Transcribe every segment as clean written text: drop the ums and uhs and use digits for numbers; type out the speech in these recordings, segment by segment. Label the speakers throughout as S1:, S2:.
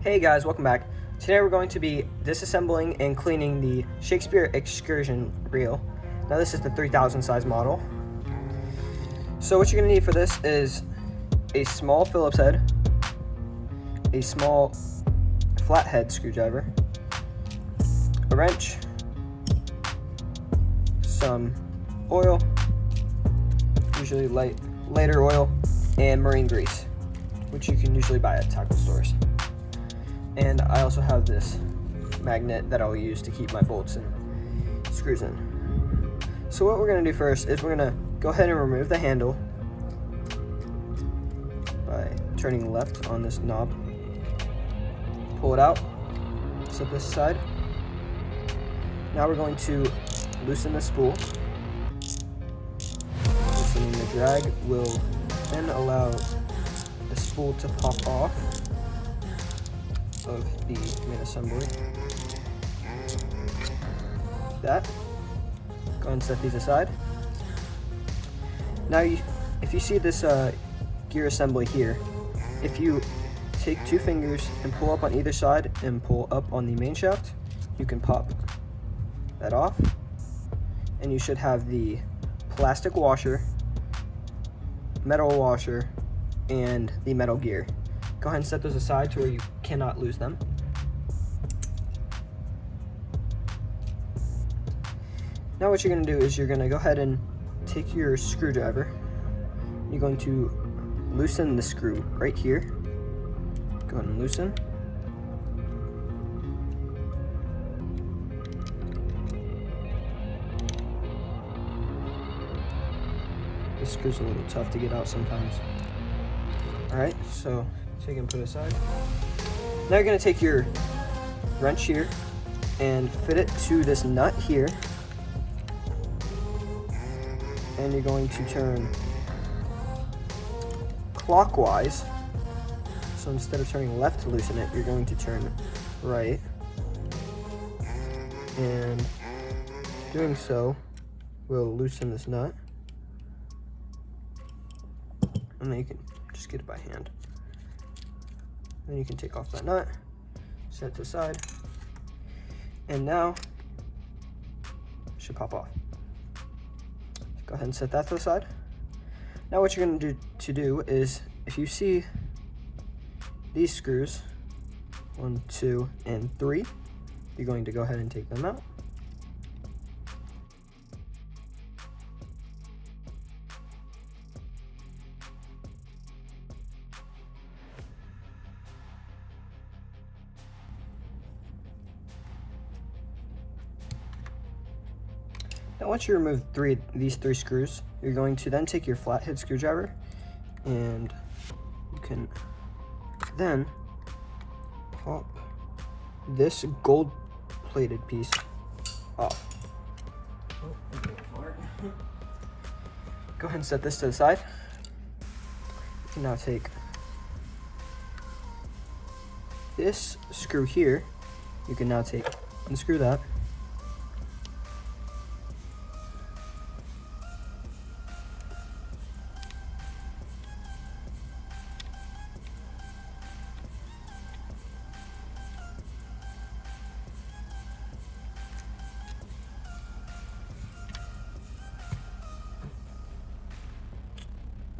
S1: Hey guys, welcome back. Today we're going to be disassembling and cleaning the Shakespeare Excursion reel. Now this is the 3000 size model. So what you're going to need for this is a small Phillips head, a small flathead screwdriver, a wrench, some oil, usually lighter oil, and marine grease, which you can usually buy at tackle stores. And I also have this magnet that I'll use to keep my bolts and screws in. So what we're going to do first is we're going to go ahead and remove the handle by turning left on this knob. Pull it out, set this aside. Now we're going to loosen the spool. Loosening the drag will then allow the spool to pop off of the main assembly. That. Go ahead and set these aside. Now, if you see this gear assembly here, if you take two fingers and pull up on either side and pull up on the main shaft, you can pop that off, and you should have the plastic washer, metal washer, and the metal gear. Go ahead and set those aside to where you cannot lose them. Now what you're going to do is you're going to go ahead and take your screwdriver. You're going to loosen the screw right here. Go ahead and loosen. This screw's a little tough to get out sometimes. Alright, so take and put it aside. Now you're going to take your wrench here and fit it to this nut here. And you're going to turn clockwise. So instead of turning left to loosen it, you're going to turn right. And doing so will loosen this nut. And then you can just get it by hand. Then you can take off that nut, set it to the side, and now it should pop off. Go ahead and set that to the side. Now what you're going to do is, if you see these screws, 1, 2, and 3, you're going to go ahead and take them out. Now once you remove these three screws, you're going to then take your flathead screwdriver and you can then pop this gold plated piece off. Go ahead and set this to the side. You can now take this screw here, you can now take and screw that.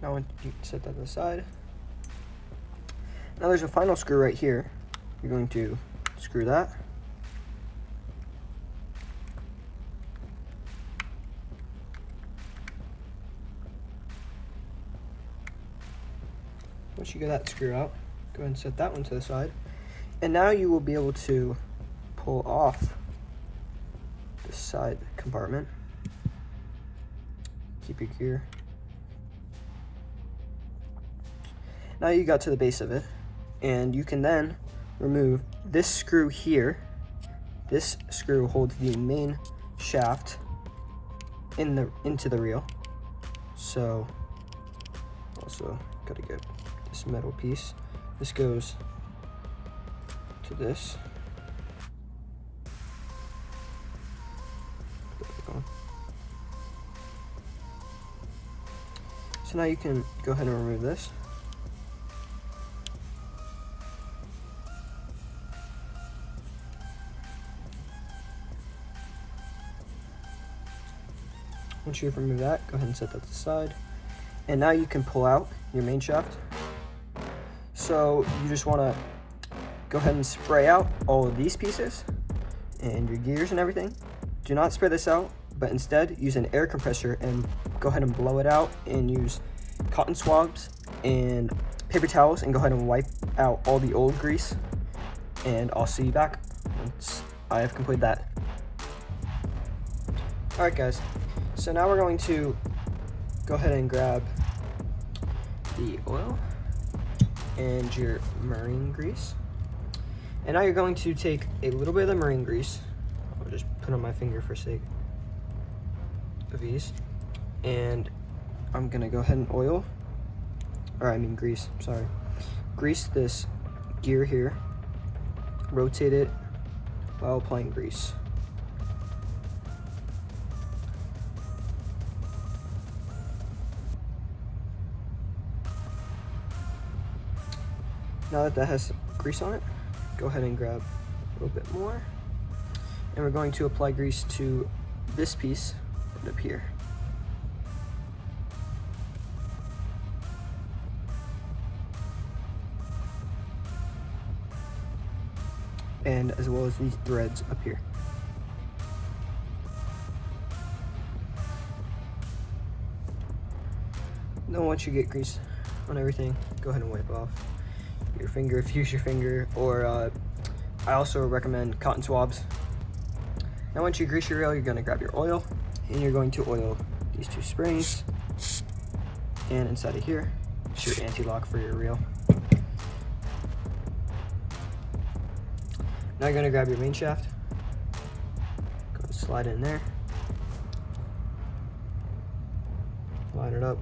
S1: Now you can set that to the side. Now there's a final screw right here. You're going to screw that. Once you get that screw out, go ahead and set that one to the side. And now you will be able to pull off this side compartment. Keep your gear. Now you got to the base of it, and you can then remove this screw here. This screw holds the main shaft into the reel. So also got to get this metal piece. This goes to this. So now you can go ahead and remove this. Once you've removed that, go ahead and set that to the side. And now you can pull out your main shaft. So you just want to go ahead and spray out all of these pieces and your gears and everything. Do not spray this out, but instead use an air compressor and go ahead and blow it out, and use cotton swabs and paper towels and go ahead and wipe out all the old grease. And I'll see you back once I have completed that. Alright guys, so now we're going to go ahead and grab the oil and your marine grease. And now you're going to take a little bit of the marine grease. I'll just put on my finger for sake of ease. And I'm gonna go ahead and grease, sorry. Grease this gear here. Rotate it while applying grease. Now that that has grease on it, go ahead and grab a little bit more. And we're going to apply grease to this piece right up here. And as well as these threads up here. Then once you get grease on everything, go ahead and wipe off your finger if you use your finger, or I also recommend cotton swabs. Now once you grease your reel, you're going to grab your oil, and you're going to oil these two springs, and inside of here is your anti-lock for your reel. Now you're going to grab your main shaft, go and slide it in there, line it up,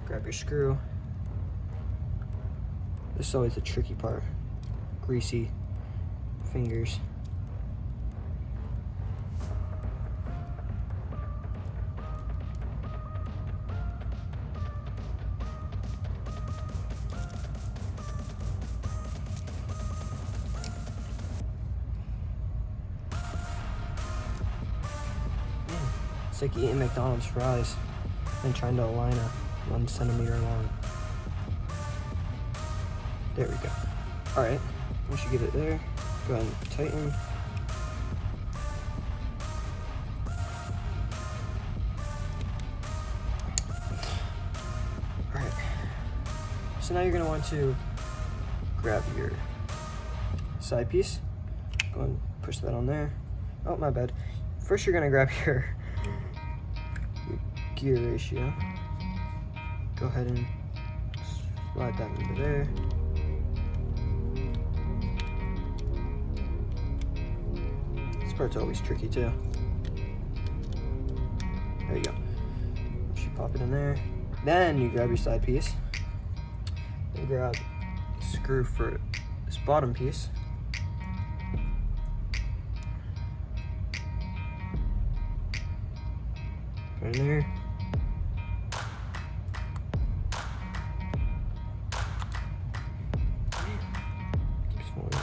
S1: grab your screw. This is always the tricky part, greasy fingers. It's like eating McDonald's fries and trying to align a 1 centimeter long. There we go. Alright, once you get it there, go ahead and tighten. Alright, so now you're going to want to grab your side piece. Go ahead and push that on there. Oh, my bad. First you're going to grab your gear ratio. Go ahead and slide that into there. This part's always tricky too. There you go. Once you pop it in there, then you grab your side piece and grab the screw for this bottom piece. Right in there. Keeps falling out.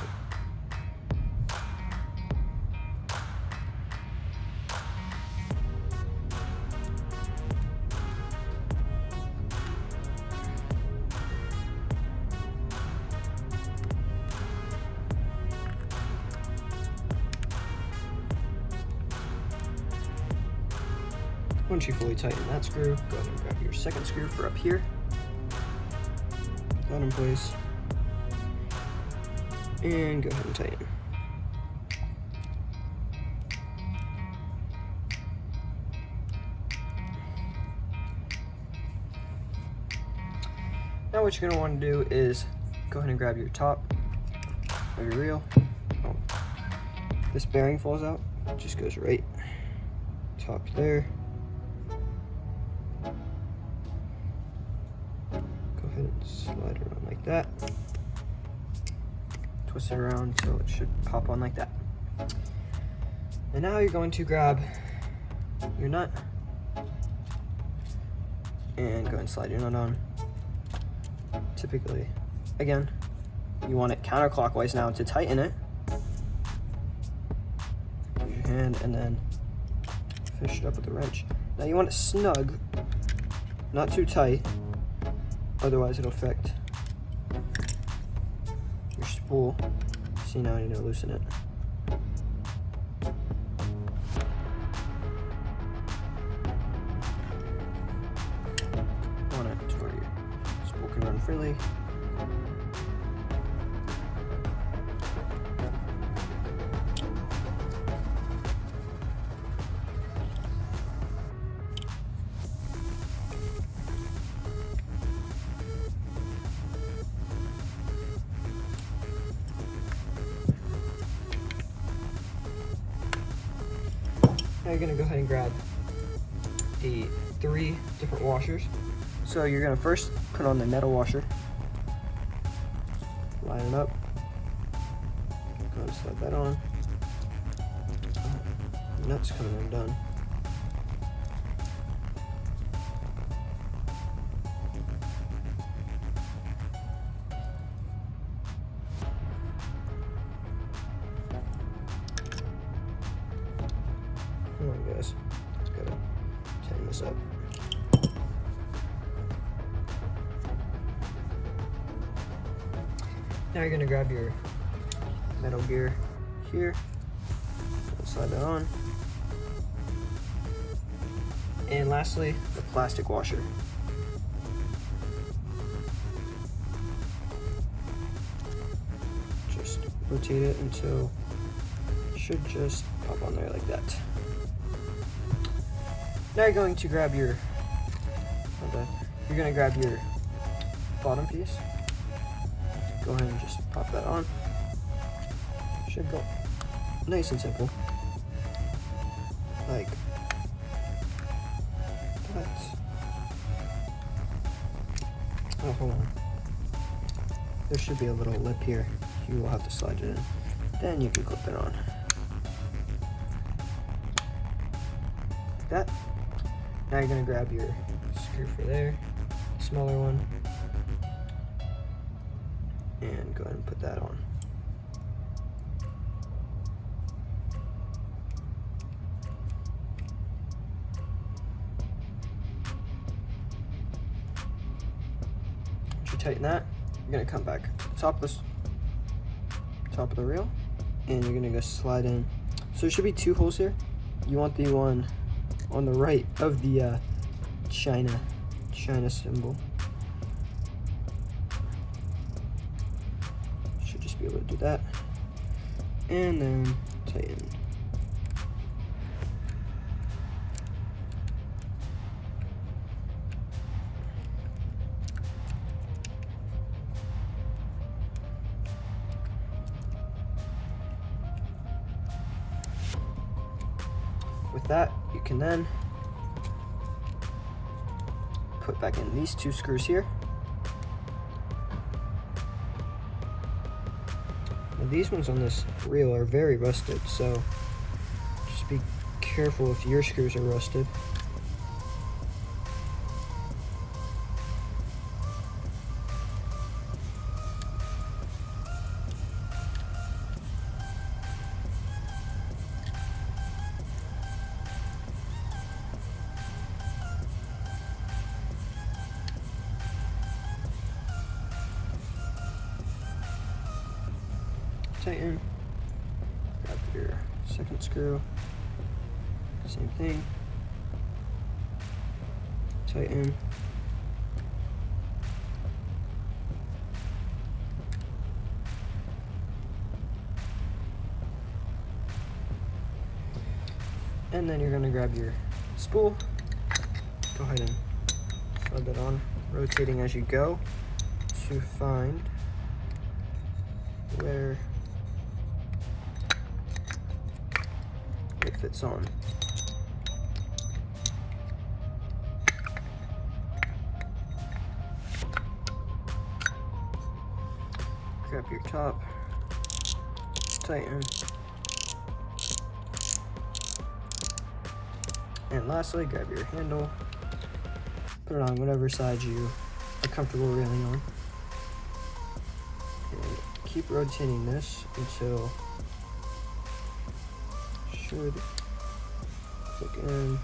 S1: Once you fully tighten that screw, go ahead and grab your second screw for up here. Put that in place. And go ahead and tighten. Now what you're going to want to do is go ahead and grab your top of your reel. Oh, this bearing falls out, it just goes right top there. Slide it around like that. Twist it around so it should pop on like that. And now you're going to grab your nut and go ahead and slide your nut on. Typically, again, you want it counterclockwise now to tighten it. Use your hand and then finish it up with a wrench. Now you want it snug, not too tight, otherwise it'll affect your spool. See, now I need to loosen it. Want it to where your spool can run freely. Now you're gonna go ahead and grab the 3 different washers. So you're gonna first put on the metal washer, line it up, go and slide that on. Nuts coming undone. Come on, guys. Just gotta tighten this up. Now you're gonna grab your metal gear here, slide that on. And lastly, the plastic washer. Just rotate it until it should just pop on there like that. Now you're going to grab your bottom piece. Go ahead and just pop that on. Should go nice and simple. Like that. Oh, hold on. There should be a little lip here. You will have to slide it in. Then you can clip it on. Like that. Now you're gonna grab your screw for there, smaller one, and go ahead and put that on. Once you tighten that, you're gonna come back to the top of the reel, and you're gonna go slide in. So there should be 2 holes here. You want the one on the right of the China symbol. Should just be able to do that. And then tighten. With that, you can then put back in these 2 screws here. Now these ones on this reel are very rusted, so just be careful if your screws are rusted. Tighten, grab your second screw, same thing, tighten, and then you're going to grab your spool, go ahead and slide that on, rotating as you go to find where it fits on. Grab your top, tighten, and lastly grab your handle, put it on whatever side you are comfortable reeling on, and keep rotating this until should click in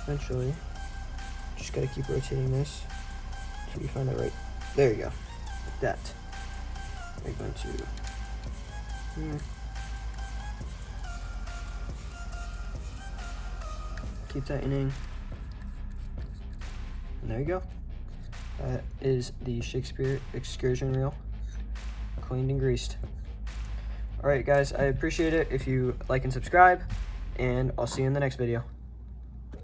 S1: eventually, just gotta keep rotating this until you find it right. There you go, like that. We're going to here. Keep tightening. And there you go. That is the Shakespeare Excursion reel, cleaned and greased. All right, guys, I appreciate it if you like and subscribe, and I'll see you in the next video.